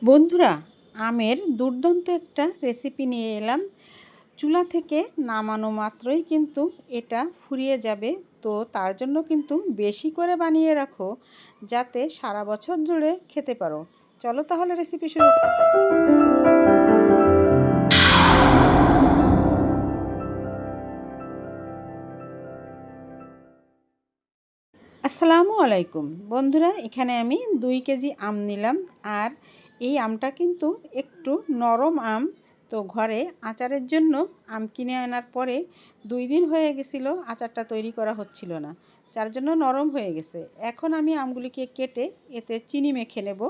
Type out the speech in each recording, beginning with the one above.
বন্ধুরা, আমের দুর্দান্ত একটা রেসিপি নিয়ে এলাম। চুলা থেকে নামানো মাত্রই কিন্তু এটা ফুরিয়ে যাবে। তো তার জন্য কিন্তু বেশি করে বানিয়ে রাখো, যাতে সারা বছর জুড়ে খেতে পারো। চলো তাহলে রেসিপি শুরু। আসসালামু আলাইকুম বন্ধুরা, এখানে আমি 2 কেজি আম নিলাম। আর এই আমটা কিন্তু একটু নরম আম। তো ঘরে আচারের জন্য আম কিনে আনার পরে 2 দিন হয়ে গেছিলো, আচারটা তৈরি করা হচ্ছিল না, যার জন্য নরম হয়ে গেছে। এখন আমি আমগুলিকে কেটে এতে চিনি মেখে নেব।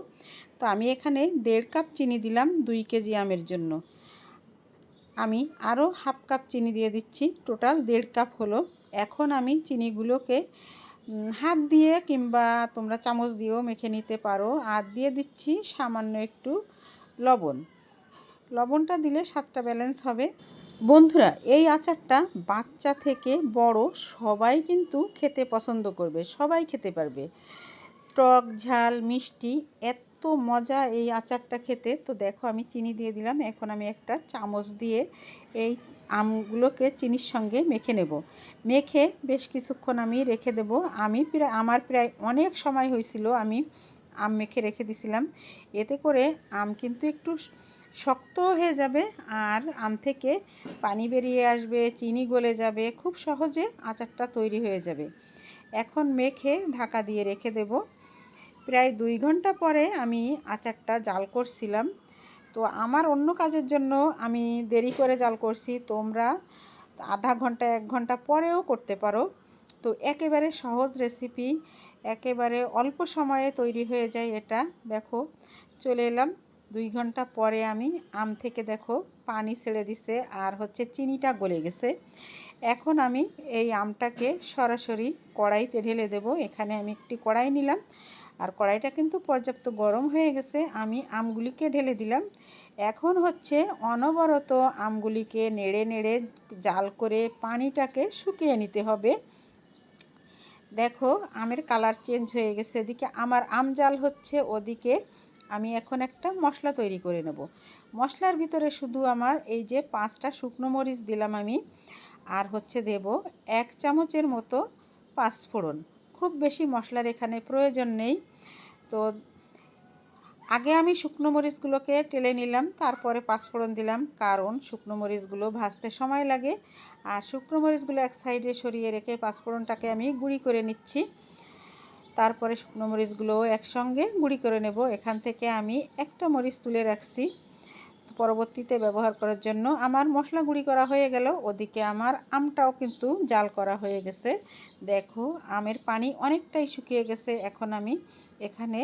তো আমি এখানে 1.5 কাপ চিনি দিলাম 2 কেজি আমের জন্য। আমি আরও হাফ কাপ চিনি দিয়ে দিচ্ছি, টোটাল 1.5 কাপ হলো। এখন আমি চিনিগুলোকে হাত দিয়ে কিংবা তোমরা চামচ দিয়েও মেখে নিতে পারো। আর দিয়ে দিচ্ছি সামান্য একটু লবণ। লবণটা দিলে স্বাদটা ব্যালেন্স হবে। বন্ধুরা, এই আচারটা বাচ্চা থেকে বড় সবাই কিন্তু খেতে পছন্দ করবে, সবাই খেতে পারবে। টক ঝাল মিষ্টি এত মজা এই আচারটা খেতে। তো দেখো, আমি চিনি দিয়ে দিলাম। এখন আমি একটা চামচ দিয়ে এই আমগুলোকে চিনির সঙ্গে মেখে নেব। মেখে বেশ কিছুক্ষণ আমি রেখে দেব। আমার প্রায় অনেক সময় হয়েছিল আমি আম মেখে রেখে দিছিলাম। এতে করে আম কিন্তু একটু শক্ত হয়ে যাবে, আর আম থেকে পানি বেরিয়ে আসবে, চিনি গলে যাবে, খুব সহজে আচারটা তৈরি হয়ে যাবে। এখন মেখে ঢাকা দিয়ে রেখে দেব। প্রায় 2 ঘন্টা পরে আমি আচারটা জাল করছিলাম। তো আমার অন্য কাজের জন্য আমি দেরি করে জাল করছি, তোমরা আধা ঘন্টা 1 ঘন্টা পরেও করতে পারো। তো একেবারে সহজ রেসিপি, একেবারে অল্প সময়ে তৈরি হয়ে যায় এটা। দেখো, চলে এলাম 2 ঘন্টা পরে। আমি আম থেকে দেখো পানি ছেড়ে দিছে, আর চিনিটা গলে গেছে। এখন আমি এই আমটাকে সরাসরি কড়াইতে ঢেলে দেব। এখানে আমি একটি কড়াই নিলাম, আর কড়াইটা কিন্তু পর্যাপ্ত গরম হয়ে গেছে। আমি আমগুলিকে ঢেলে দিলাম। এখন অনবরত আমগুলিকে নেড়ে নেড়ে জাল করে পানিটাকে শুকিয়ে নিতে হবে। দেখো, আমের কালার চেঞ্জ হয়ে গেছে। এদিকে আমার আম জাল হচ্ছে, ওদিকে আমি এখন একটা মশলা তৈরি করে নেব। মশলার ভিতরে শুধু আমার এই যে 5টা শুকনো মরিচ দিলাম আমি, আর দেব 1 চামচের মতো পাঁচফোড়ন। খুব বেশি মশলার এখানে প্রয়োজন নেই। তো আগে আমি শুকনো মরিচগুলোকে টেলে নিলাম, তারপরে পাঁচফোড়ন দিলাম, কারণ শুকনো মরিচগুলো ভাজতে সময় লাগে। আর শুকনো মরিচগুলো এক সাইডে সরিয়ে রেখে পাঁচফোড়নটাকে আমি গুঁড়ি করে নিচ্ছি। তারপরে শুকনো মরিচগুলোও একসঙ্গে গুঁড়ি করে নেব। এখান থেকে আমি একটা মরিচ তুলে রাখছি পরবর্তীতে ব্যবহার করার জন্য। আমার মশলা গুঁড়ি করা হয়ে গেল, ওদিকে আমার আমটাও কিন্তু জাল করা হয়ে গেছে। দেখো, আমের পানি অনেকটাই শুকিয়ে গেছে। এখন আমি এখানে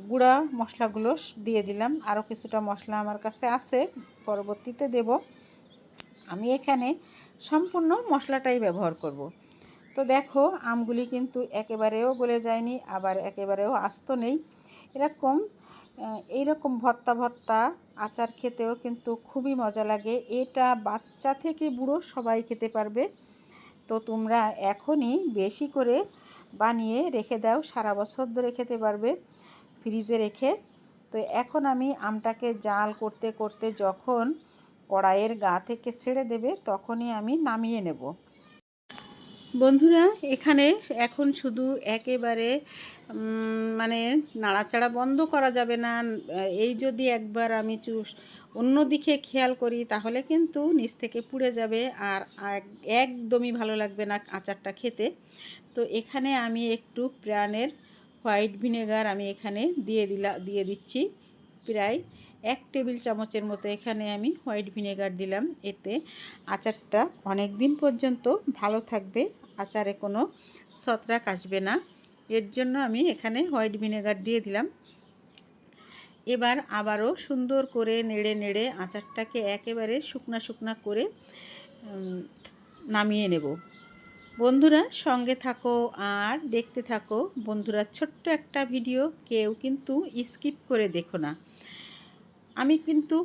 গুঁড়া মশলাগুলো দিয়ে দিলাম। আরও কিছুটা মশলা আমার কাছে আছে, পরবর্তীতে দেব। আমি এখানে সম্পূর্ণ মশলাটাই ব্যবহার করব। তো দেখো, আমগুলি কিন্তু একেবারেও গলে যায়নি, আবার একেবারেও আস্ত নেই। এইরকম ভর্তা ভর্তা আচার খেতেও কিন্তু খুবই মজা লাগে। এটা বাচ্চা থেকে বুড়ো সবাই খেতে পারবে। তো তোমরা এখনই বেশি করে বানিয়ে রেখে দাও, সারা বছর ধরে খেতে পারবে ফ্রিজে রেখে। তো এখন আমি আমটাকে জাল করতে করতে যখন কড়াইয়ের গা থেকে ছেড়ে দেবে, তখনই আমি নামিয়ে নেব। বন্ধুরা, এখানে এখন শুধু একেবারে মানে নাড়াচাড়া বন্ধ করা যাবে না। এই যদি একবার আমি অন্যদিকে খেয়াল করি, তাহলে কিন্তু নিচ থেকে পুড়ে যাবে, আর একদমই ভালো লাগবে না আচারটা খেতে। তো এখানে আমি একটু প্রাণের হোয়াইট ভিনেগার আমি এখানে দিয়ে দিচ্ছি। প্রায় 1 টেবিল চামচের মতো এখানে আমি হোয়াইট ভিনেগার দিলাম। এতে আচারটা অনেক দিন পর্যন্ত ভালো থাকবে, আচারে কোনো ছত্রাক আসবে না। এর জন্য আমি এখানে হোয়াইট ভিনেগার দিয়ে দিলাম। এবার আবারও সুন্দর করে নেড়ে নেড়ে আচারটাকে একেবারে শুকনা শুকনা করে নামিয়ে নেব। বন্ধুরা, সঙ্গে থাকো আর দেখতে থাকো। বন্ধুরা, ছোট্ট একটা ভিডিও, কেউ কিন্তু স্কিপ করে দেখো না। আমি কিন্তু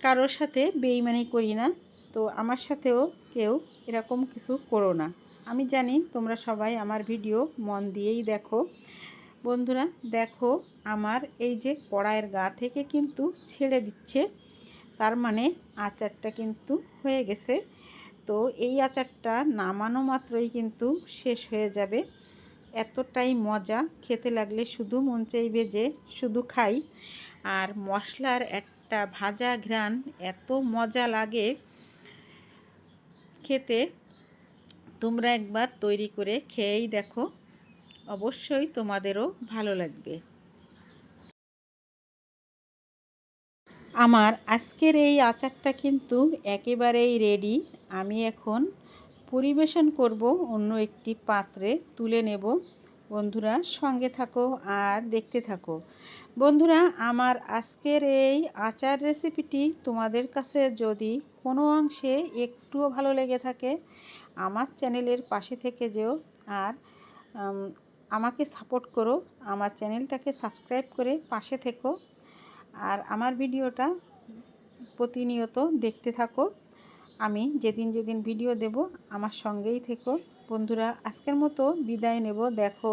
কারোর সাথে বেইমানি করি না, তো আমার সাথেও কেউ এরকম কিছু করো না। আমি জানি তোমরা সবাই আমার ভিডিও মন দিয়েই দেখো। বন্ধুরা দেখো, আমার এই যে কড়াইয়ের গা থেকে কিন্তু ছেড়ে দিচ্ছে, তার মানে আচারটা কিন্তু হয়ে গেছে। তো এই আচারটা নামানো মাত্রই কিন্তু শেষ হয়ে যাবে। এতটাই মজা, খেতে লাগলে শুধু মন চাইবে যে শুধু খাই। আর মশলার একটা ভাজা ঘ্রাণ এত মজা লাগে খেতে, তোমরা একবার তৈরি করে খেয়েই দেখো, অবশ্যই তোমাদেরও ভালো লাগবে। আমার আজকের এই আচারটা কিন্তু একেবারেই রেডি। আমি এখন পরিবেশন করব, অন্য একটি পাত্রে তুলে নেব। বন্ধুরা সঙ্গে থাকো আর দেখতে থাকো। বন্ধুরা, আমার আজকের এই আচার রেসিপিটি তোমাদের কাছে যদি কোনো অংশে একটুও ভালো লেগে থাকে, আমার চ্যানেলের পাশে থেকে যেও আর আমাকে সাপোর্ট করো। আমার চ্যানেলটাকে সাবস্ক্রাইব করে পাশে থেকো আর আমার ভিডিওটা প্রতিনিয়ত দেখতে থাকো। আমি যেদিন যেদিন ভিডিও দেব আমার সঙ্গেই থেকো। বন্ধুরা, আজকের মতো বিদায় নেব। দেখো,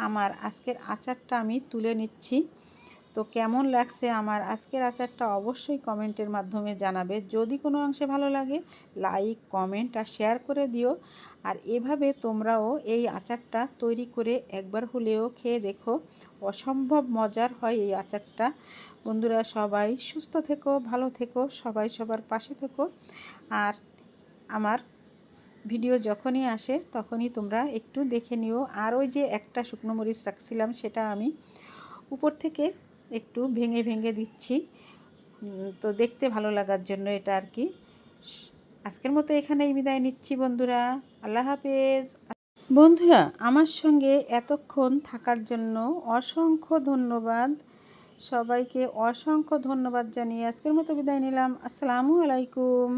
আমার আজকের আচারটা আমি তুলে নিচ্ছি। তো কেমন লাগছে আমার আজকের আচারটা অবশ্যই কমেন্টের মাধ্যমে জানাবে। যদি কোনো অংশে ভালো লাগে লাইক, কমেন্ট আর শেয়ার করে দিও। আর এভাবে তোমরাও এই আচারটা তৈরি করে একবার হলেও খেয়ে দেখো, অসম্ভব মজার হয় এই আচারটা। বন্ধুরা সবাই সুস্থ থেকো, ভালো থেকো, সবাই সবার পাশে থেকো। আর আমার ভিডিও যখনই আসে তখনই তোমরা একটু দেখে নিও। আর ওই যে একটা শুকনো মরিচ রাখছিলাম, সেটা আমি উপর থেকে একটু ভেঙে ভেঙে দিচ্ছি, তো দেখতে ভালো লাগার জন্য এটা আর কি। আজকের মতো এখানেই বিদায় নিচ্ছি বন্ধুরা, আল্লাহ হাফেজ। বন্ধুরা, আমার সঙ্গে এতক্ষণ থাকার জন্য অসংখ্য ধন্যবাদ। সবাইকে অসংখ্য ধন্যবাদ জানিয়ে আজকের মতো বিদায় নিলাম। আসসালামু আলাইকুম।